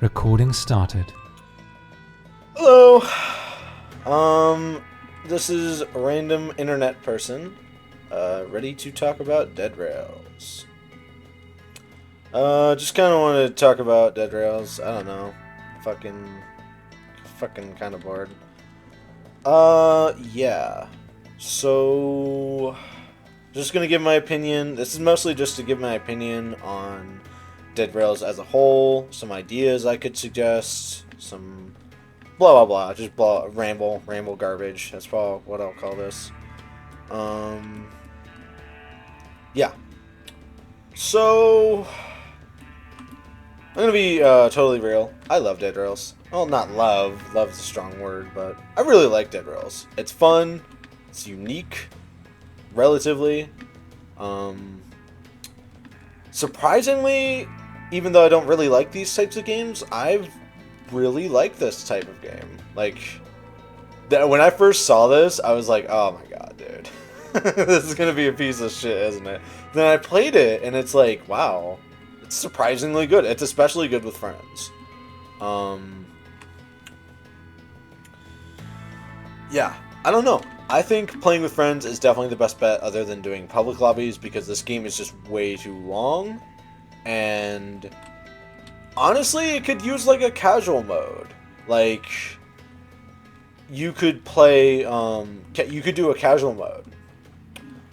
Recording started. Hello. This is a random internet person, ready to talk about Dead Rails. Just kind of wanted to talk about Dead Rails. I don't know. Fucking kind of bored. Yeah. So, just gonna give my opinion. This is mostly just to give my opinion on Dead Rails as a whole, some ideas I could suggest, some blah blah blah, just ramble garbage. That's probably what I'll call this. Yeah. So I'm gonna be totally real. I love Dead Rails. Well, not love. Love's a strong word, but I really like Dead Rails. It's fun. It's unique, relatively. Surprisingly, even though I don't really like these types of games, I've really liked this type of game. Like, when I first saw this, I was like, oh my god, dude. This is gonna be a piece of shit, isn't it? Then I played it, and it's like, wow. It's surprisingly good. It's especially good with friends. Yeah, I don't know. I think playing with friends is definitely the best bet other than doing public lobbies, because this game is just way too long. And honestly, it could use like a casual mode. Like, you could play, you could do a casual mode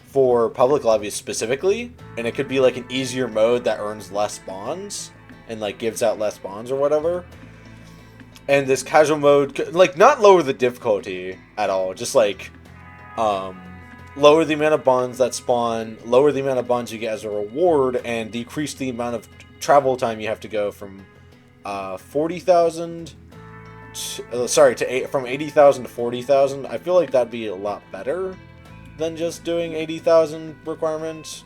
for public lobbies specifically, and it could be like an easier mode that earns less bonds and like gives out less bonds or whatever. And this casual mode could, like, not lower the difficulty at all, just like lower the amount of bonds that spawn, lower the amount of bonds you get as a reward, and decrease the amount of travel time you have to go from 40,000 from 80,000 to 40,000. I feel like that'd be a lot better than just doing 80,000 requirements.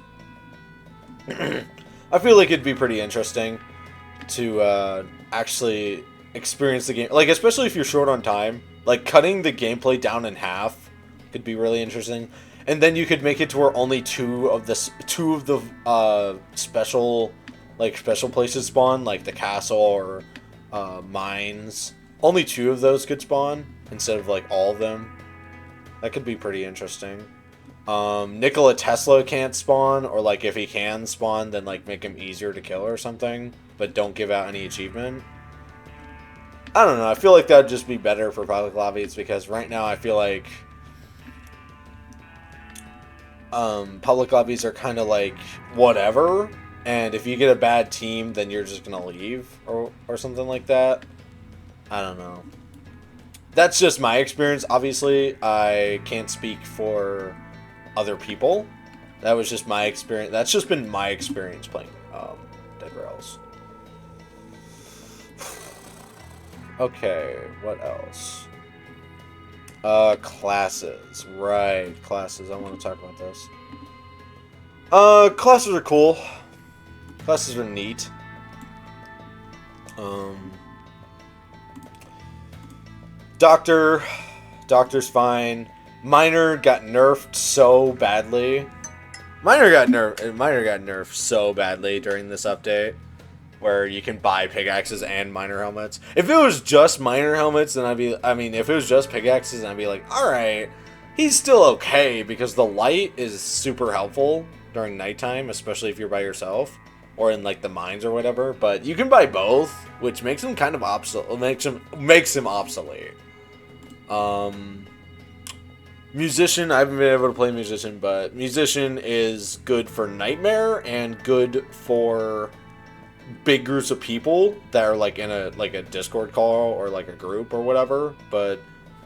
I feel like it'd be pretty interesting to actually experience the game, like, especially if you're short on time. Like, cutting the gameplay down in half could be really interesting, and then you could make it to where only two of the special places spawn, like the castle or mines. Only two of those could spawn instead of like all of them. That could be pretty interesting. Nikola Tesla can't spawn, or like if he can spawn, then like make him easier to kill or something, but don't give out any achievement. I don't know. I feel like that'd just be better for public lobbies, because right now I feel like public lobbies are kind of like whatever, and if you get a bad team, then you're just gonna leave or something like that. I don't know. That's just my experience. Obviously, I can't speak for other people. That was just my experience. That's just been my experience playing Dead Rails. Okay, what else? Classes. Right, classes. I want to talk about this. Classes are cool. Classes are neat. Doctor's fine. Miner got nerfed so badly. Miner got nerfed so badly during this update, where you can buy pickaxes and miner helmets. If it was just miner helmets, then if it was just pickaxes, then I'd be like, alright, he's still okay, because the light is super helpful during nighttime, especially if you're by yourself, or in like the mines or whatever. But you can buy both, which makes him kind of obsolete. Makes him obsolete. Musician, I haven't been able to play Musician, but Musician is good for Nightmare and good for big groups of people that are like in a Discord call or like a group or whatever. But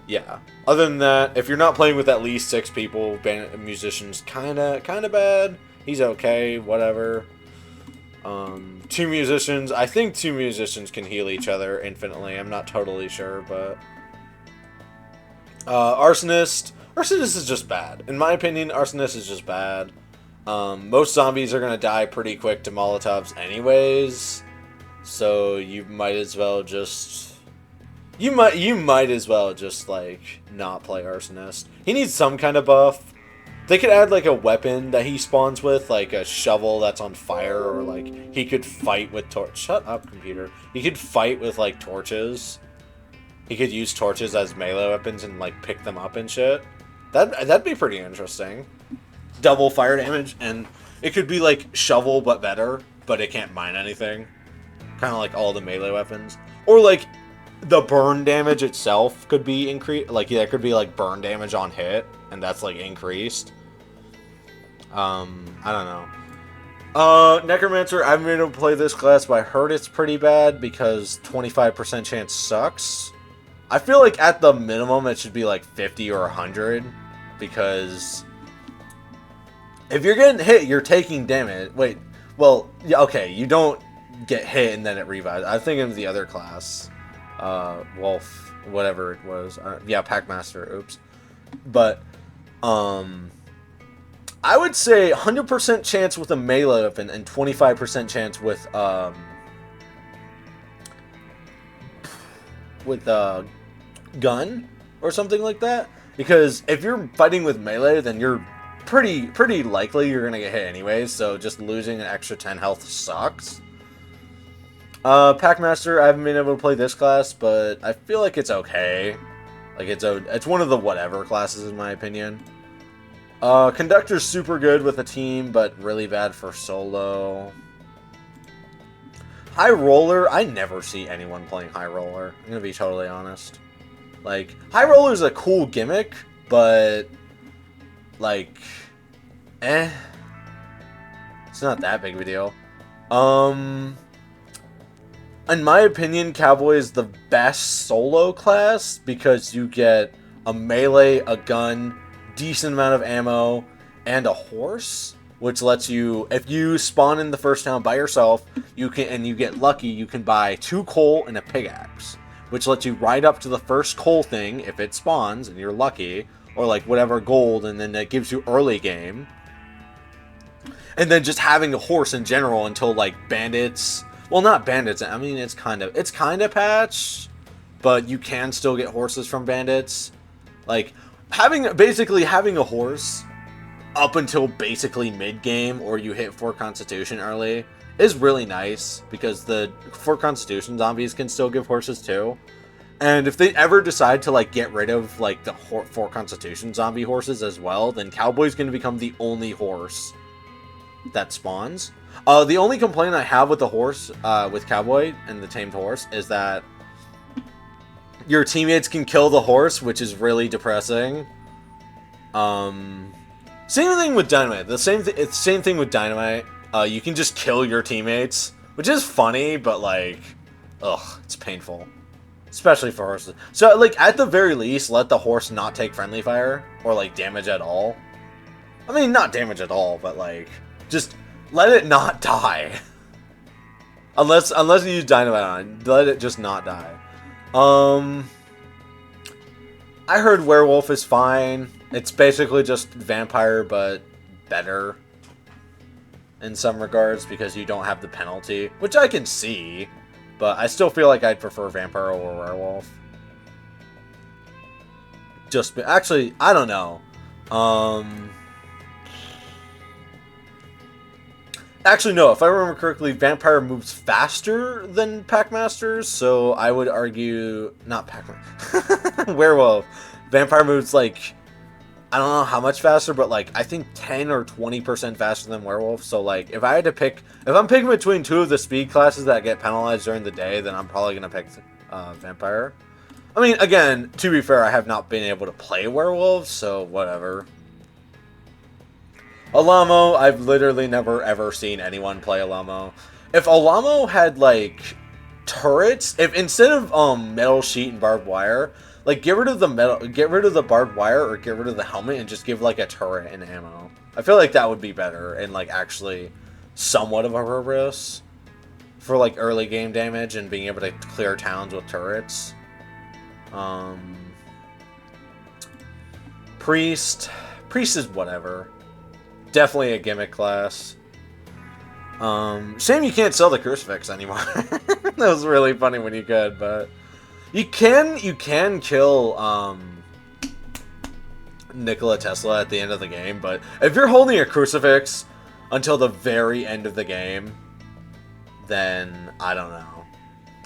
yeah, other than that, if you're not playing with at least 6 people, Musician's kind of bad. He's okay, whatever. 2 musicians, I think 2 musicians can heal each other infinitely. I'm not totally sure, but Arsonist is just bad. In my opinion, Arsonist is just bad. Most zombies are gonna die pretty quick to Molotovs anyways, so you might as well just like not play Arsonist. He needs some kind of buff They could add like a weapon that he spawns with, like a shovel that's on fire, or like he could fight with Shut up, computer. He could fight with like torches. He could use torches as melee weapons and like pick them up and shit. That'd be pretty interesting. Double fire damage, and it could be like shovel but better, but it can't mine anything. Kind of like all the melee weapons, or like the burn damage itself could be increased. Like yeah, it could be like burn damage on hit, and that's like increased. I don't know. Necromancer, I haven't been able to play this class, but I heard it's pretty bad because 25% chance sucks. I feel like at the minimum it should be like 50 or 100, because if you're getting hit, you're taking damage. Wait, well, yeah, okay, you don't get hit and then it revives. I think of the other class, Wolf, whatever it was. Yeah, Packmaster. Oops, but I would say 100% chance with a melee weapon and 25% chance with a gun or something like that. Because if you're fighting with melee, then you're pretty likely you're gonna get hit anyways. So just losing an extra 10 health sucks. Packmaster, I haven't been able to play this class, but I feel like it's okay. Like it's one of the whatever classes in my opinion. Conductor's super good with a team, but really bad for solo. High Roller, I never see anyone playing High Roller. I'm gonna be totally honest. Like, High Roller is a cool gimmick, but like, it's not that big of a deal. In my opinion, Cowboy is the best solo class because you get a melee, a gun, decent amount of ammo, and a horse, which lets you, if you spawn in the first town by yourself, you can, and you get lucky, you can buy 2 coal and a pickaxe, which lets you ride up to the first coal thing if it spawns and you're lucky, or like whatever gold, and then that gives you early game. And then just having a horse in general until like bandits, well, not bandits, I mean it's kind of patched, but you can still get horses from bandits. Like basically having a horse up until basically mid-game, or you hit 4 Constitution early, is really nice, because the 4 Constitution zombies can still give horses too. And if they ever decide to like get rid of like the 4 Constitution zombie horses as well, then Cowboy's going to become the only horse that spawns. The only complaint I have with the horse, with Cowboy and the tamed horse, is that your teammates can kill the horse, which is really depressing. Same thing with Dynamite. It's the same thing with Dynamite. You can just kill your teammates, which is funny, but like, ugh, it's painful. Especially for horses. So, like, at the very least, let the horse not take friendly fire, or like damage at all. I mean, not damage at all, but like, just let it not die. unless you use Dynamite on it, let it just not die. I heard Werewolf is fine. It's basically just Vampire, but better in some regards, because you don't have the penalty, which I can see, but I still feel like I'd prefer Vampire over Werewolf. Actually, I don't know. Actually, no, if I remember correctly, Vampire moves faster than Packmasters, so I would argue... Not Packmaster. Werewolf. Vampire moves, like... I don't know how much faster, but, like, I think 10 or 20% faster than Werewolf, so, like, if I had to pick... If I'm picking between 2 of the speed classes that get penalized during the day, then I'm probably going to pick Vampire. I mean, again, to be fair, I have not been able to play Werewolf, so whatever. Alamo, I've literally never ever seen anyone play Alamo. If Alamo had like turrets, if instead of metal sheet and barbed wire, like get rid of the barbed wire, or get rid of the helmet and just give like a turret and ammo. I feel like that would be better and like actually somewhat of a purpose for like early game damage and being able to clear towns with turrets. Priest is whatever. Definitely a gimmick class. Shame you can't sell the crucifix anymore. That was really funny when you could, but you can kill Nikola Tesla at the end of the game, but if you're holding a crucifix until the very end of the game, then I don't know.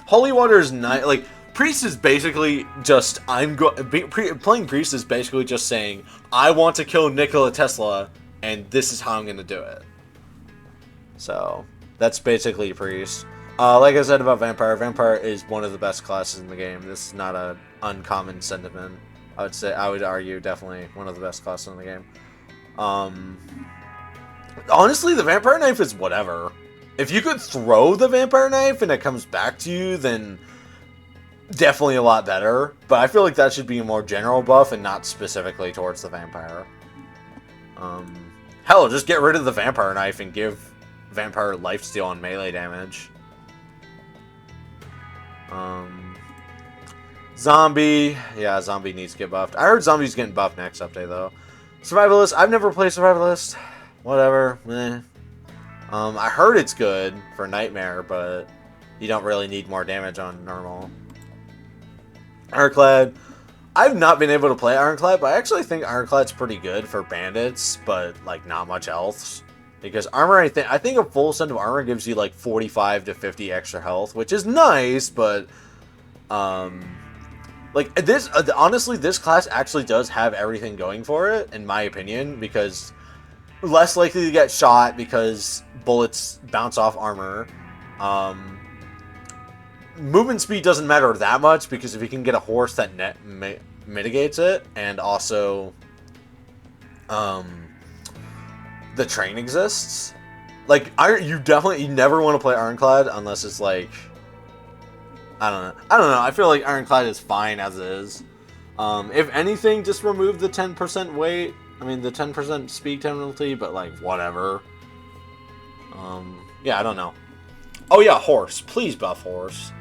Holy water is not like priest is basically just playing priest is basically just saying I want to kill Nikola Tesla and this is how I'm gonna do it. So that's basically priest. Like I said about vampire, vampire is one of the best classes in the game. This is not an uncommon sentiment. I would argue definitely one of the best classes in the game. Honestly, the vampire knife is whatever. If you could throw the vampire knife and it comes back to you, then definitely a lot better. But I feel like that should be a more general buff and not specifically towards the vampire. Hell, just get rid of the vampire knife and give vampire lifesteal on melee damage. Zombie. Yeah, zombie needs to get buffed. I heard zombie's getting buffed next update, though. Survivalist. I've never played Survivalist. Whatever. Meh. I heard it's good for Nightmare, but you don't really need more damage on normal. Ironclad. I've not been able to play Ironclad, but I actually think Ironclad's pretty good for bandits, but like not much health. Because armor, I think a full set of armor gives you like 45 to 50 extra health, which is nice, but like this, honestly, this class actually does have everything going for it, in my opinion, because less likely to get shot because bullets bounce off armor. Movement speed doesn't matter that much because if you can get a horse that mitigates it, and also the train exists. Like you never want to play Ironclad unless it's like I don't know. I feel like Ironclad is fine as is. If anything, just remove the 10% weight. I mean the 10% speed penalty, but like whatever. Yeah, I don't know. Oh yeah, horse. Please buff horse.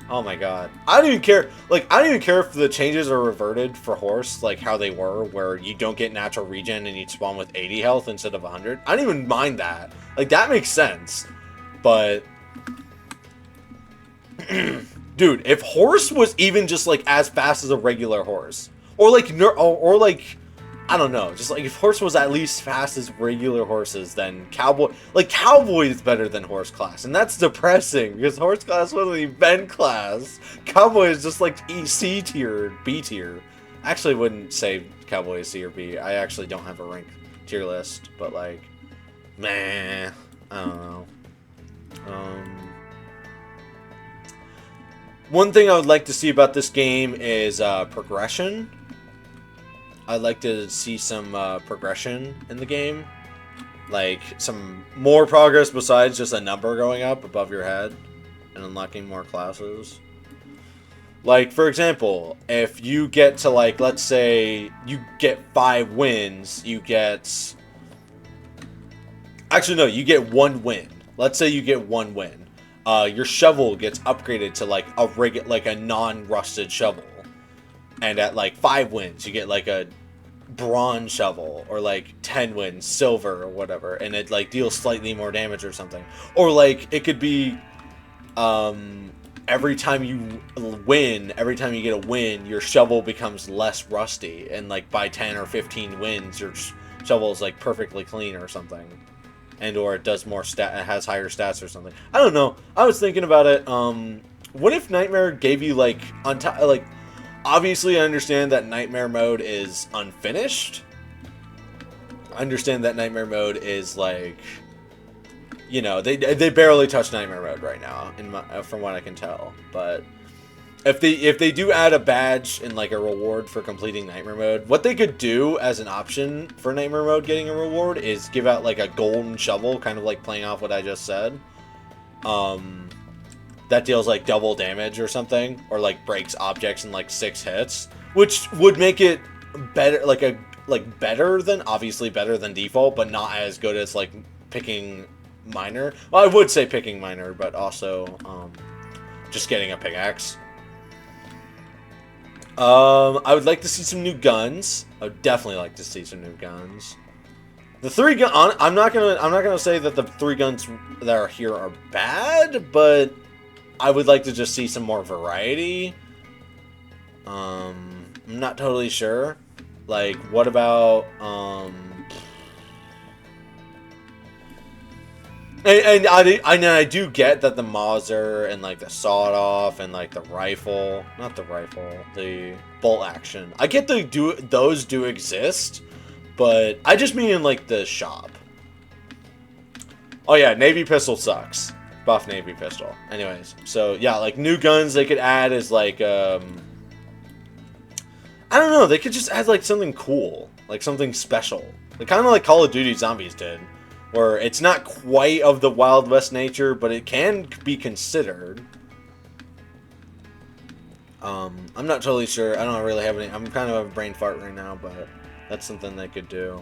Oh my god. I don't even care. Like, I don't even care if the changes are reverted for horse, like how they were, where you don't get natural regen and you spawn with 80 health instead of 100. I don't even mind that. Like, that makes sense. But dude, if horse was even just like as fast as a regular horse, or like I don't know, just like if horse was at least fast as regular horses, then cowboy is better than horse class, and that's depressing because horse class was an event class. Cowboy is just like C tier, B tier. I actually wouldn't say cowboy is C or B. I actually don't have a rank tier list, but like, man, I don't know. One thing I would like to see about this game is progression. I'd like to see some progression in the game. Like, some more progress besides just a number going up above your head and unlocking more classes. Like, for example, if you get to, like, let's say you get 5 wins, you get... Actually, no, you get 1 win. Let's say you get 1 win. Your shovel gets upgraded to, like, a non-rusted shovel. And at, like, 5 wins, you get, like, a bronze shovel, or like 10 wins silver or whatever, and it like deals slightly more damage or something. Or like it could be every time you get a win, your shovel becomes less rusty, and like by 10 or 15 wins your shovel is like perfectly clean or something, and or it does more it has higher stats or something. I don't know, I was thinking about it. What if Nightmare gave you like on top, like, obviously, I understand that Nightmare mode is unfinished. I understand that Nightmare mode is like, you know, they barely touch Nightmare mode right now, from what I can tell. But if they do add a badge and like a reward for completing Nightmare mode, what they could do as an option for Nightmare mode getting a reward is give out like a golden shovel, kind of like playing off what I just said. That deals like double damage or something, or like breaks objects in like 6 hits, which would make it better, better than, obviously better than default, but not as good as like picking miner. Well, I would say picking miner, but also just getting a pickaxe. I would like to see some new guns. I would definitely like to see some new guns. The 3 gun, I'm not gonna say that the 3 guns that are here are bad, but I would like to just see some more variety. I'm not totally sure. Like, what about, and I do get that the Mauser and, like, the sawed-off and, like, the rifle... Not the rifle. The bolt action. I get those do exist, but I just mean in, like, the shop. Oh, yeah, Navy pistol sucks. Buff Navy pistol. Anyways, so, yeah, like, new guns they could add is, like, I don't know, they could just add, like, something cool. Like, something special. Like, kind of like Call of Duty Zombies did. Where it's not quite of the Wild West nature, but it can be considered. I'm not totally sure. I don't really have any... I'm kind of a brain fart right now, but that's something they could do.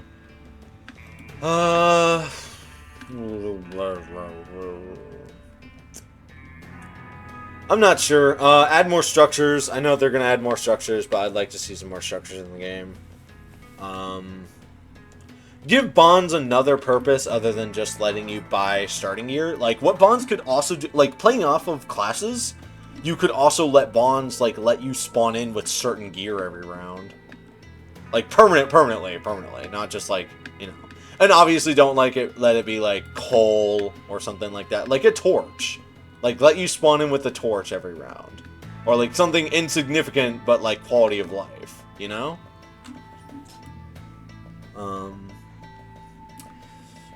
I'm not sure. Add more structures. I know they're going to add more structures, but I'd like to see some more structures in the game. Give bonds another purpose other than just letting you buy starting gear. Like, what bonds could also do... Like, playing off of classes, you could also let bonds, like, let you spawn in with certain gear every round. Like, permanently. Not just, like, you know... And obviously don't let it be, like, coal or something like that. Like a torch. Like, let you spawn in with a torch every round. Or, like, something insignificant, but, like, quality of life. You know?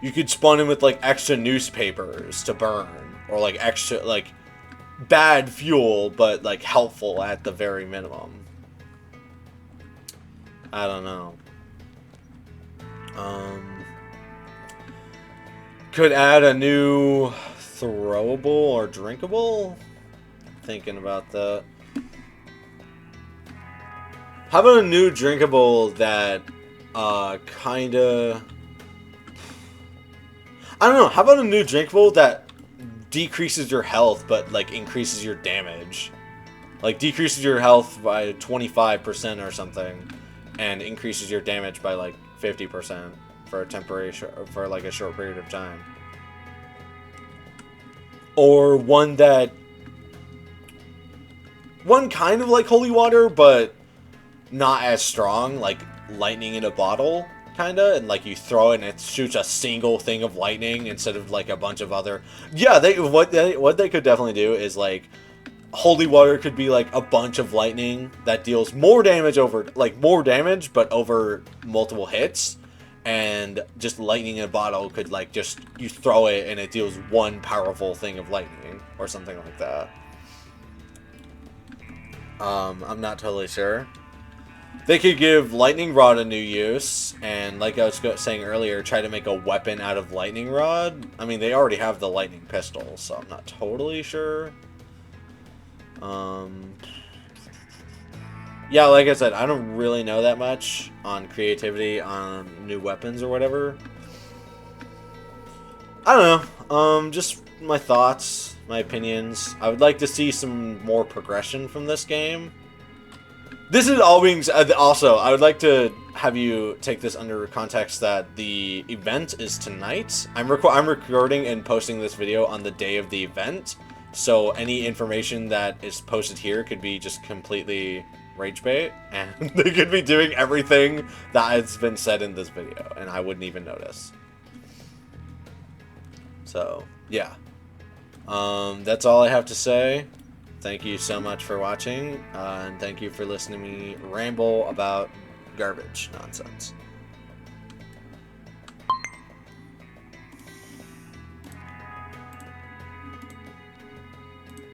You could spawn in with, like, extra newspapers to burn. Or, like, extra, like, bad fuel, but, like, helpful at the very minimum. I don't know. Could add a new throwable or drinkable? Thinking about that. How about a new drinkable that, kinda... I don't know. How about a new drinkable that decreases your health, but, like, increases your damage? Like, decreases your health by 25% or something, and increases your damage by, like, 50% for a temporary, for, like, a short period of time. Or one that... One kind of like holy water, but not as strong, like lightning in a bottle. Kinda, and like you throw it and it shoots a single thing of lightning instead of like a bunch of other... Yeah, what they could definitely do is like holy water could be like a bunch of lightning that deals more damage over, like more damage, but over multiple hits. And just lightning in a bottle could like just, you throw it and it deals one powerful thing of lightning or something like that. I'm not totally sure. They could give Lightning Rod a new use, and like I was saying earlier, try to make a weapon out of Lightning Rod. I mean, they already have the Lightning Pistol, so I'm not totally sure. Yeah, like I said, I don't really know that much on creativity on new weapons or whatever. I don't know. Just my thoughts, my opinions. I would like to see some more progression from this game. This is all being... Also, I would like to have you take this under context that the event is tonight. I'm recording and posting this video on the day of the event, so any information that is posted here could be just completely rage bait, and they could be doing everything that has been said in this video, and I wouldn't even notice. So, yeah. That's all I have to say. Thank you so much for watching, and thank you for listening to me ramble about garbage nonsense.